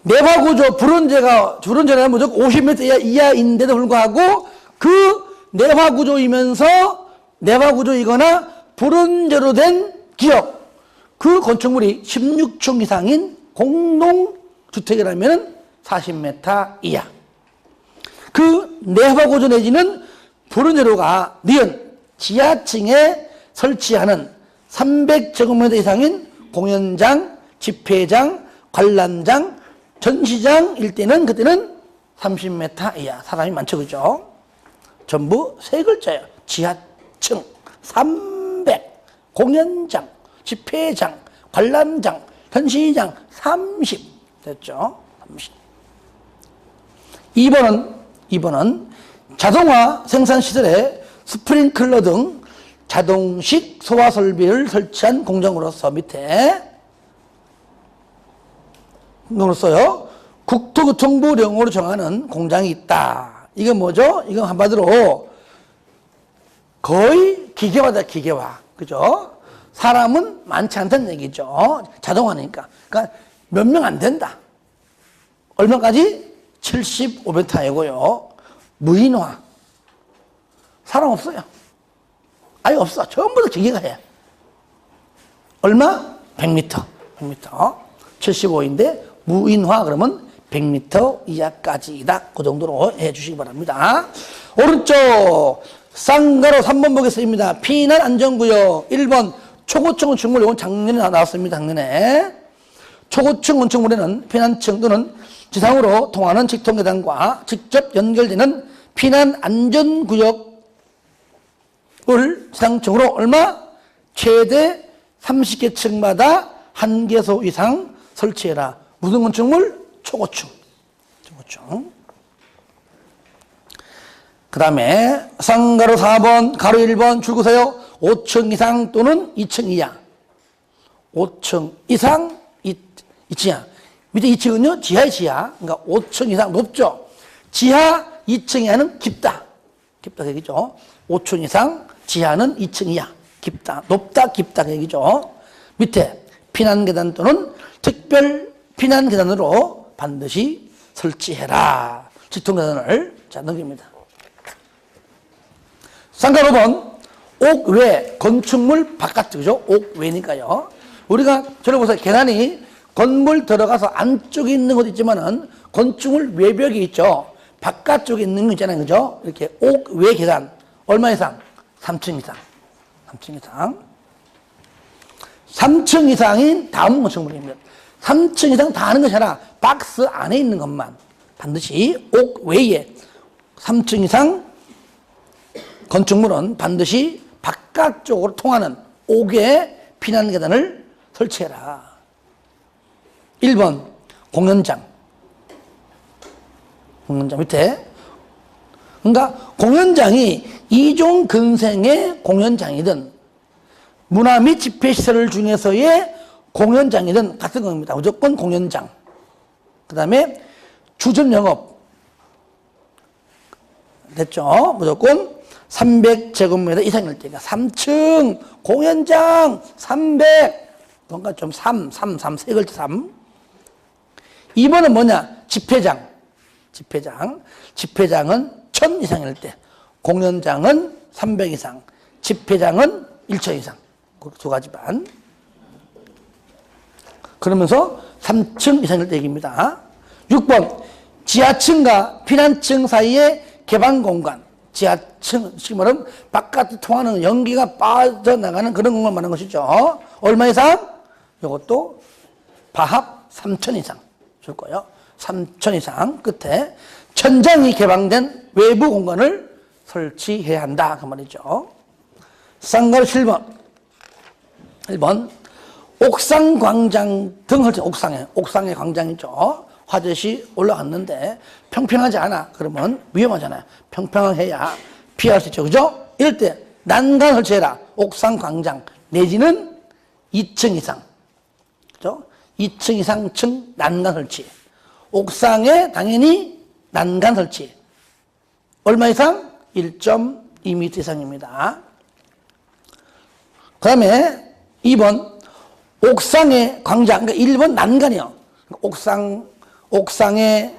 내화 구조, 불은제는 무조건 50m 이하인데도 불구하고, 그 내화 구조이거나, 불은제로 된 기억. 그 건축물이 16층 이상인 공동주택이라면 40m 이하. 그 내화 구조 내지는 불은제로가 니은 지하층에 설치하는 300제곱미터 이상인 공연장, 집회장, 관람장, 전시장일 때는 그때는 30m 이하. 사람이 많죠, 그죠? 전부 세 글자예요. 지하층, 300, 공연장, 집회장, 관람장, 전시장, 30. 됐죠? 30. 2번은 자동화 생산시설에 스프링클러 등 자동식 소화 설비를 설치한 공장으로서 밑에 써요. 국토교통부령으로 정하는 공장이 있다. 이건 뭐죠? 이건 한마디로 거의 기계화다, 기계화. 그죠? 사람은 많지 않다는 얘기죠. 자동화니까. 그러니까 몇 명 안 된다. 얼마까지? 75m이고요. 무인화. 사람 없어요. 아예 없어. 전부 다 기계가 해. 얼마? 100m. 100m. 75인데 무인화 그러면 100m 이하까지다. 그 정도로 해 주시기 바랍니다. 오른쪽 쌍가로 3번 보겠습니다. 피난 안전구역 1번 초고층 건축물. 이건 작년에 나왔습니다. 작년에. 초고층 건축물에는 피난층 또는 지상으로 통하는 직통계단과 직접 연결되는 피난 안전구역을 지상층으로 얼마? 최대 30개층마다 1개소 이상 설치해라. 무슨 건축물? 초고층. 초고층. 그 다음에 쌍가로 4번, 가로 1번 줄거세요. 5층 이상 또는 2층 이하. 5층 이상, 2층 이하. 밑에 2층은요, 지하의 지하. 그러니까 5층 이상 높죠. 지하 2층 이하는 깊다. 깊다, 그 얘기죠. 5층 이상, 지하는 2층 이하. 깊다. 높다, 깊다, 그 얘기죠. 밑에 피난계단 또는 특별 피난계단으로 반드시 설치해라. 직통계단을 자, 넘깁니다. 쌍가로 5번, 옥외, 건축물 바깥쪽이죠. 옥외니까요. 우리가 저를 보세요. 계단이 건물 들어가서 안쪽에 있는 곳 있지만은 건축물 외벽이 있죠. 바깥쪽에 있는 거 있잖아요. 그죠? 이렇게 옥외 계단. 얼마 이상? 3층 이상. 3층 이상. 3층 이상인 다음 건축물입니다. 3층 이상 다 하는 것이 아니라 박스 안에 있는 것만 반드시 옥외에 3층 이상 건축물은 반드시 바깥쪽으로 통하는 옥외 피난계단을 설치해라. 1번 공연장. 공연장 밑에. 그러니까 공연장이 이종 근생의 공연장이든 문화 및 집회시설 중에서의 공연장이든 같은 겁니다. 무조건 공연장. 그 다음에 주점영업. 됐죠? 무조건 300제곱미터 이상일 때가 3층 공연장 300. 뭔가 좀 3, 세 글자 3. 2번은 뭐냐? 집회장. 집회장. 집회장은 1000 이상일 때. 공연장은 300 이상. 집회장은 1000 이상. 그 두 가지 반. 그러면서 3층 이상일 때 얘기입니다. 6번. 지하층과 피난층 사이의 개방 공간. 지하층, 지금 말하면 바깥으로 통하는 연기가 빠져나가는 그런 공간을 말하는 것이죠. 얼마 이상? 이것도 바합 3000 이상 줄 거예요. 3000 이상 끝에 천장이 개방된 외부 공간을 설치해야 한다. 그 말이죠. 쌍가로 7번. 1번. 옥상 광장 등 설치. 옥상에 광장이죠. 화재시 올라갔는데 평평하지 않아. 그러면 위험하잖아요. 평평하게 해야 피할 수 있죠. 그죠? 이럴 때 난간 설치해라. 옥상 광장 내지는 2층 이상. 그죠? 2층 이상층 난간 설치. 옥상에 당연히 난간 설치. 얼마 이상? 1.2m 이상입니다. 그 다음에 2번 옥상의 광장. 그러니까 1번 난간이요. 옥상에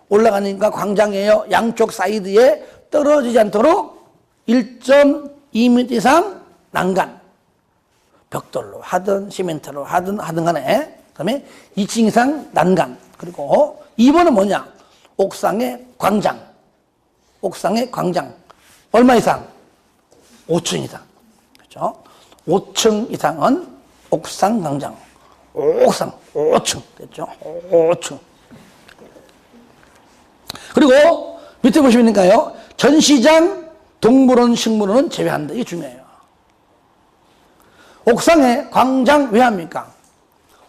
올라가니까 광장이에요. 양쪽 사이드에 떨어지지 않도록 1.2m 이상 난간. 벽돌로 하든 시멘트로 하든 간에. 그 다음에 2층 이상 난간. 그리고 2번은 뭐냐? 옥상의 광장. 옥상의 광장. 얼마 이상? 5층 이상. 그렇죠? 5층 이상은 옥상 광장. 옥상 5층. 됐죠? 5층. 그리고 밑에 보시면요. 전시장, 동물원, 식물원은 제외한다. 이게 중요해요. 옥상에 광장 왜 합니까?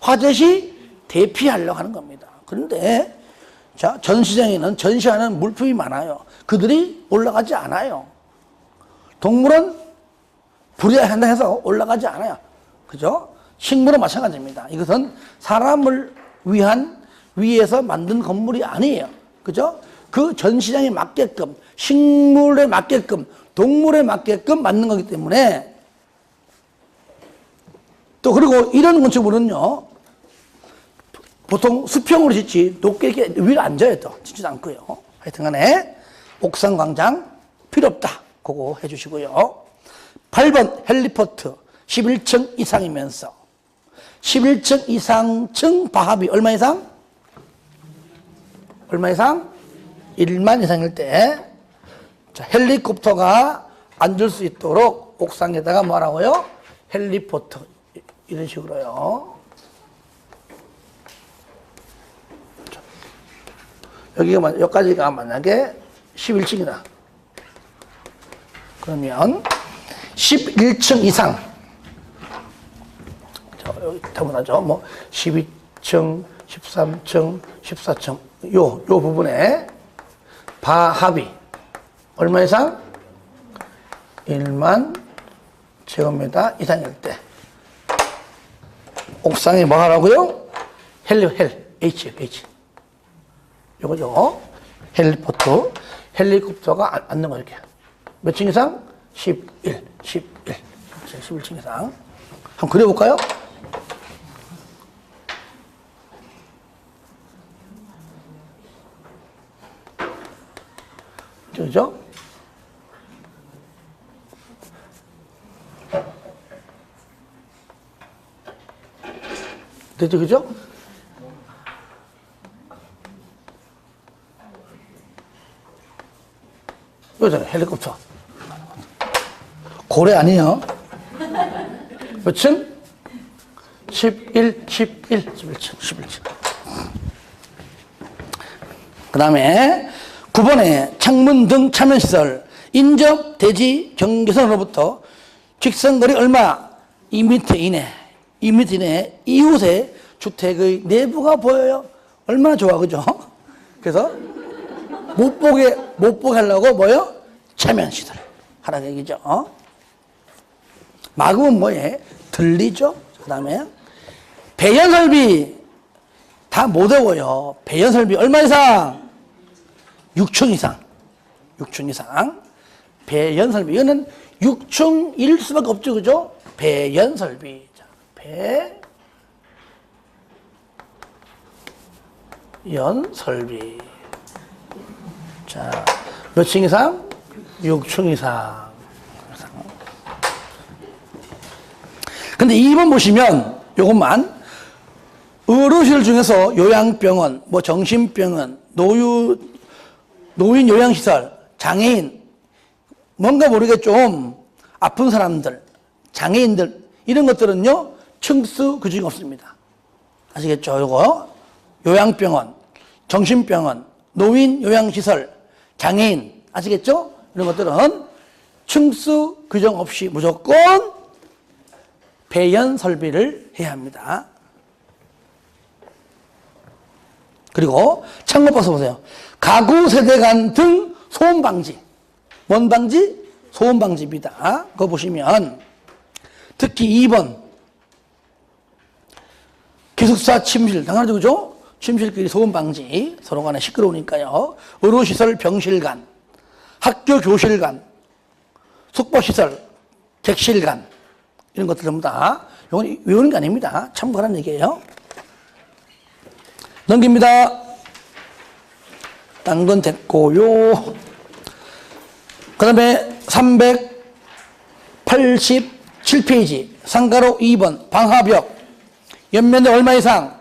화재시 대피하려고 하는 겁니다. 그런데 자, 전시장에는 전시하는 물품이 많아요. 그들이 올라가지 않아요. 동물원 부려야 한다 해서 올라가지 않아요. 그죠? 식물은 마찬가지입니다. 이것은 사람을 위한 위에서 만든 건물이 아니에요. 그죠? 그 전시장에 맞게끔, 식물에 맞게끔, 동물에 맞게끔 만든 거기 때문에 또 그리고 이런 건축물은요, 보통 수평으로 짓지 높게 이렇게 위로 앉아요. 또 짓지도 않고요. 하여튼 간에 옥상 광장 필요 없다. 그거 해주시고요. 8번 헬리포트 11층 이상이면서 11층 이상층 바합이 얼마 이상? 얼마 이상? 1만 이상일 때 자, 헬리콥터가 앉을 수 있도록 옥상에다가 뭐라고요? 헬리포트 이런 식으로요. 여기까지가 만약에 11층이다. 그러면 11층 이상. 여기 타분하죠. 뭐 12층, 13층, 14층 요 부분에 바합이 얼마 이상? 1만 제곱미터 이상일 때 옥상에 뭐 하라고요? H 요거죠. 헬리포트 헬리콥터가 앉는 거 이렇게 몇 층 이상? 11층 이상. 한번 그려볼까요? 그죠? 됐죠, 그죠? 이거잖아요, 헬리콥터. 고래 아니에요? 몇 층? 11층. 그 다음에 9번에 창문 등 차면시설, 인접, 대지, 경계선으로부터 직선거리 얼마? 2m 이내. 2m 이내 이웃의 주택의 내부가 보여요. 얼마나 좋아, 그죠? 그래서 못 보게 하려고 뭐요? 차면시설 하라는 얘기죠. 막으면 뭐해? 들리죠? 그 다음에 배연설비 다 못 외워요. 배연설비 얼마 이상? 6층 이상. 6층 이상. 배연설비. 이거는 6층일 수밖에 없죠. 그죠? 배연설비. 자, 배연설비. 자, 몇 층 이상? 6층 이상. 근데 2번 보시면 요것만 의료시설 중에서 요양병원, 뭐 정신병원, 노인 요양시설, 장애인, 뭔가 모르게 좀 아픈 사람들, 장애인들, 이런 것들은요, 층수 규정이 없습니다. 아시겠죠? 요거. 요양병원, 정신병원, 노인 요양시설, 장애인, 아시겠죠? 이런 것들은 층수 규정 없이 무조건 배연 설비를 해야 합니다. 그리고 창문 봐서 보세요. 가구 세대간 등 소음 방지. 뭔 방지? 소음 방지입니다. 그거 보시면 특히 2번 기숙사 침실, 당연하죠, 그죠? 침실끼리 소음 방지, 서로 간에 시끄러우니까요. 의료시설, 병실간, 학교 교실간, 숙박시설, 객실간, 이런 것들 전부 다 이건 외우는 게 아닙니다. 참고하라는 얘기예요. 넘깁니다. 딴 건 됐고요. 그 다음에 387페이지 상가로 2번 방화벽 옆면에 얼마 이상?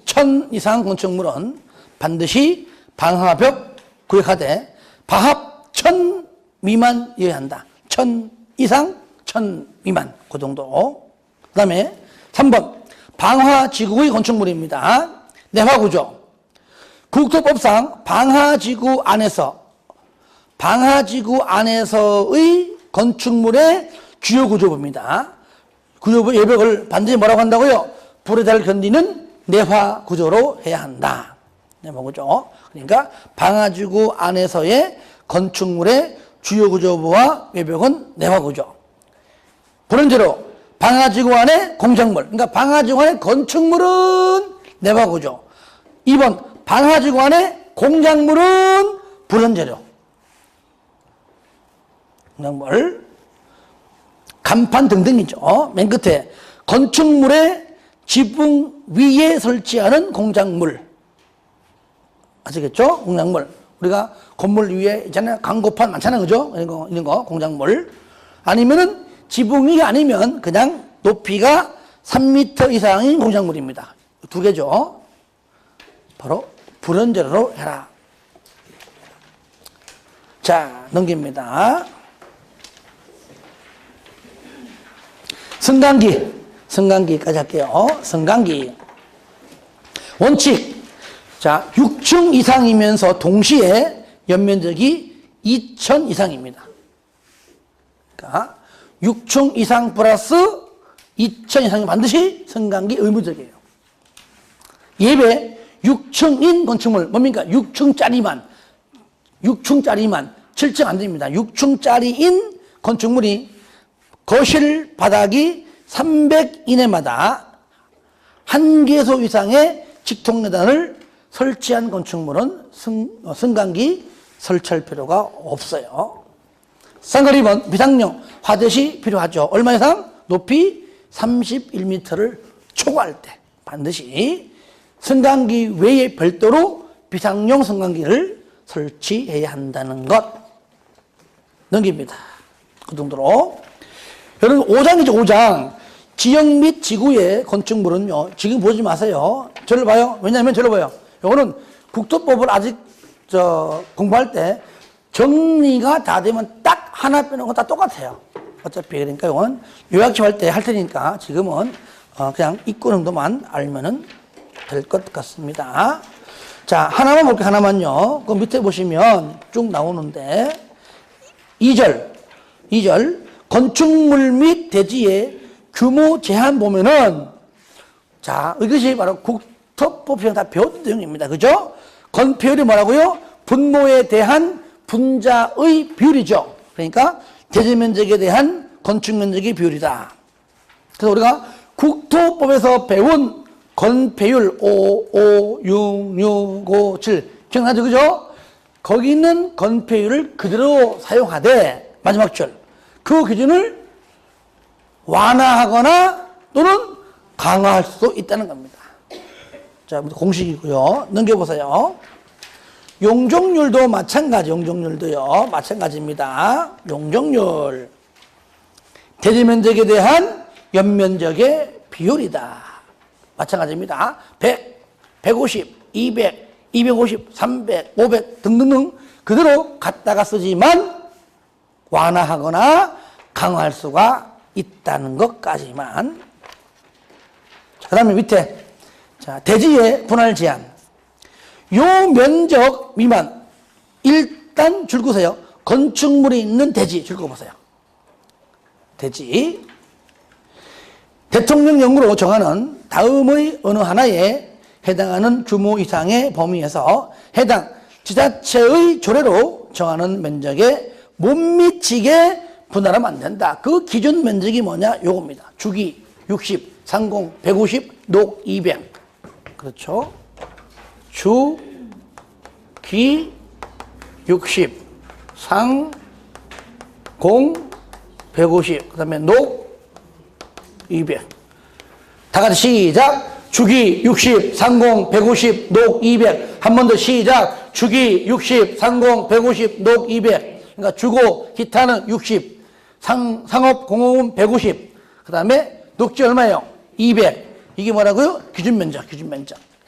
1000 이상 건축물은 반드시 방화벽 구역하되 바합 1000 미만이어야 한다. 1000 이상 1000 미만, 그 정도. 그 다음에 3번 방화지구의 건축물입니다. 내화구조. 국토법상 방화지구 안에서의 건축물의 주요 구조부입니다. 구조부 예벽을 반드시 뭐라고 한다고요? 불에 잘 견디는 내화 구조로 해야 한다. 내화 구조. 그러니까 방화지구 안에서의 건축물의 주요 구조부와 외벽은 내화 구조. 불원제로 방화지구 안에 공작물. 그러니까 방화지구 안에 건축물은 내과구조. 2번 방화지구 안에 공작물은 불원재료. 공작물. 간판 등등이죠. 맨 끝에 건축물의 지붕 위에 설치하는 공작물. 아시겠죠? 공작물. 우리가 건물 위에 있잖아요. 광고판 많잖아요. 그죠? 이런 거, 공작물. 아니면은 지붕이 아니면 그냥 높이가 3m 이상인 공작물입니다. 두 개죠. 바로 불원재료로 해라. 자, 넘깁니다. 승강기까지 할게요. 승강기. 원칙. 자, 6층 이상이면서 동시에 연면적이 2,000 이상입니다. 그러니까 6층 이상 플러스 2,000 이상이 반드시 승강기 의무적이에요. 예외 6층인 건축물 뭡니까? 6층짜리만 7층 안 됩니다. 6층짜리인 건축물이 거실 바닥이 300 이내마다 1개소 이상의 직통계단을 설치한 건축물은 승강기 설치할 필요가 없어요. 쌍거리번 비상용 화댓이 필요하죠. 얼마 이상? 높이 31m를 초과할 때 반드시 승강기 외에 별도로 비상용 승강기를 설치해야 한다는 것. 넘깁니다. 그 정도로. 여러분 5장이죠. 5장. 지역 및 지구의 건축물은요. 지금 보지 마세요. 저를 봐요. 왜냐하면 저를 봐요. 이거는 국토법을 아직 공부할 때 정리가 다 되면 딱 하나 빼놓고 다 똑같아요. 어차피 그러니까 이건 요약집 할 때 할 테니까 지금은 그냥 입구 정도만 알면은 될 것 같습니다. 자, 하나만 볼게요. 하나만요. 그 밑에 보시면 쭉 나오는데 2절 건축물 및 대지의 규모 제한 보면은 자, 이것이 바로 국토법상 다 배웠던 내용입니다. 그죠? 건폐율이 뭐라고요? 분모에 대한 분자의 비율이죠. 그러니까 대지 면적에 대한 건축 면적의 비율이다. 그래서 우리가 국토법에서 배운 건폐율 5, 6, 6, 5, 7 기억나죠? 그죠? 거기 있는 건폐율을 그대로 사용하되 마지막 줄 그 기준을 완화하거나 또는 강화할 수도 있다는 겁니다. 자, 공식이고요. 넘겨보세요. 용적률도 마찬가지, 용적률도요. 마찬가지입니다. 용적률. 대지 면적에 대한 연면적의 비율이다. 마찬가지입니다. 100, 150, 200, 250, 300, 500 등등등 그대로 갖다가 쓰지만 완화하거나 강화할 수가 있다는 것까지만. 그 다음에 밑에 자, 대지의 분할 제한. 요 면적 미만 일단 줄 거세요. 건축물이 있는 대지 줄 거 보세요. 대지. 대통령령으로 정하는 다음의 어느 하나에 해당하는 규모 이상의 범위에서 해당 지자체의 조례로 정하는 면적에 못 미치게 분할하면 안 된다. 그 기준 면적이 뭐냐? 요겁니다. 주기 60, 상공 150, 녹 200. 그렇죠? 주기 60, 상공 150, 그 다음에 녹 200. 다 같이 시작. 주기 60, 상공 150, 녹 200. 한 번 더 시작. 주기 60, 상공 150, 녹 200. 그러니까 주고 기타는 60, 상업 공업은 150. 그 다음에 녹지 얼마예요? 200. 이게 뭐라고요? 기준면적.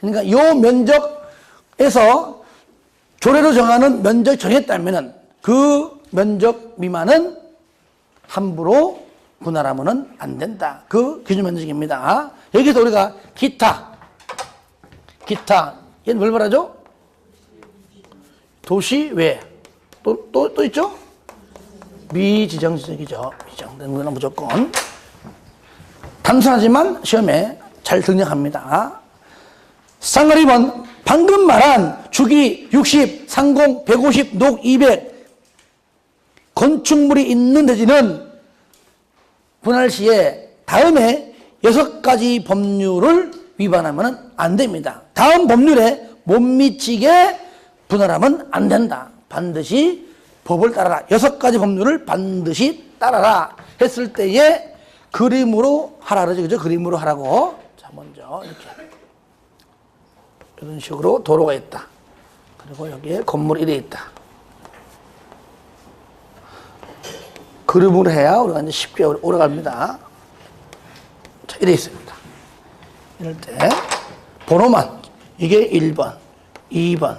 그러니까 이 면적에서 조례로 정하는 면적 정했다면은 그 면적 미만은 함부로 분할하면 안 된다. 그 기준 면적입니다. 여기서 우리가 기타. 얘는 뭘 말하죠? 도시 외. 또 있죠? 미지정 지역이죠. 미지정된 거는 무조건. 단순하지만 시험에 잘 등장합니다. 쌍거리번 방금 말한 주기 60, 상공 150, 녹 200 건축물이 있는 대지는 분할 시에 다음에 6가지 법률을 위반하면 안 됩니다. 다음 법률에 못 미치게 분할하면 안 된다. 반드시 법을 따라라. 6가지 법률을 반드시 따라라 했을 때에 그림으로 하라 그러죠. 그죠? 그림으로 하라고. 자, 먼저 이렇게 이런 식으로 도로가 있다. 그리고 여기에 건물이 이래 있다. 그림으로 해야 우리가 이제 쉽게 오래갑니다. 자, 이래 있습니다. 이럴 때 번호만 이게 1번, 2번,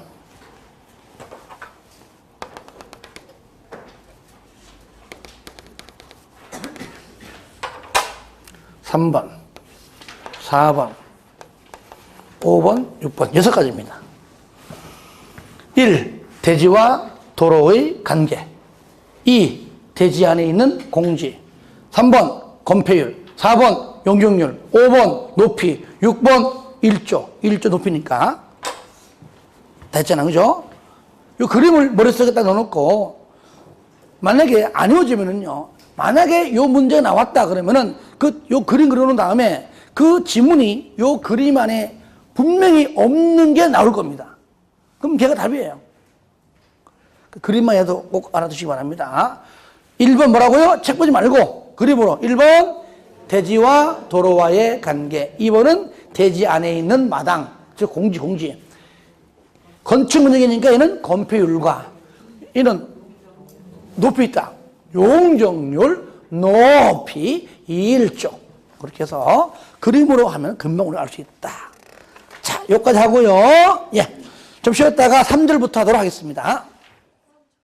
3번, 4번, 5번, 6번, 6가지입니다. 1. 대지와 도로의 관계. 2. 대지 안에 있는 공지. 3번 건폐율. 4번 용적률. 5번 높이. 6번 1조 높이니까 다 했잖아, 그죠? 이 그림을 머릿속에 딱 넣어놓고 만약에 안 이루어지면은요, 만약에 요 문제가 나왔다 그러면은 요 그림 그려놓은 다음에 그 지문이 요 그림 안에 분명히 없는 게 나올 겁니다. 그럼 걔가 답이에요. 그 그림만 해도 꼭 알아두시기 바랍니다. 1번 뭐라고요? 책 보지 말고 그림으로. 1번 대지와 도로와의 관계. 2번은 대지 안에 있는 마당, 즉 공지. 건축 문제니까 얘는 건폐율과 얘는 높이 있다. 용적률, 높이, 1조. 그렇게 해서 그림으로 하면 금방 우리가 알 수 있다. 자, 여기까지 하고요. 예. 좀 쉬었다가 3절부터 하도록 하겠습니다.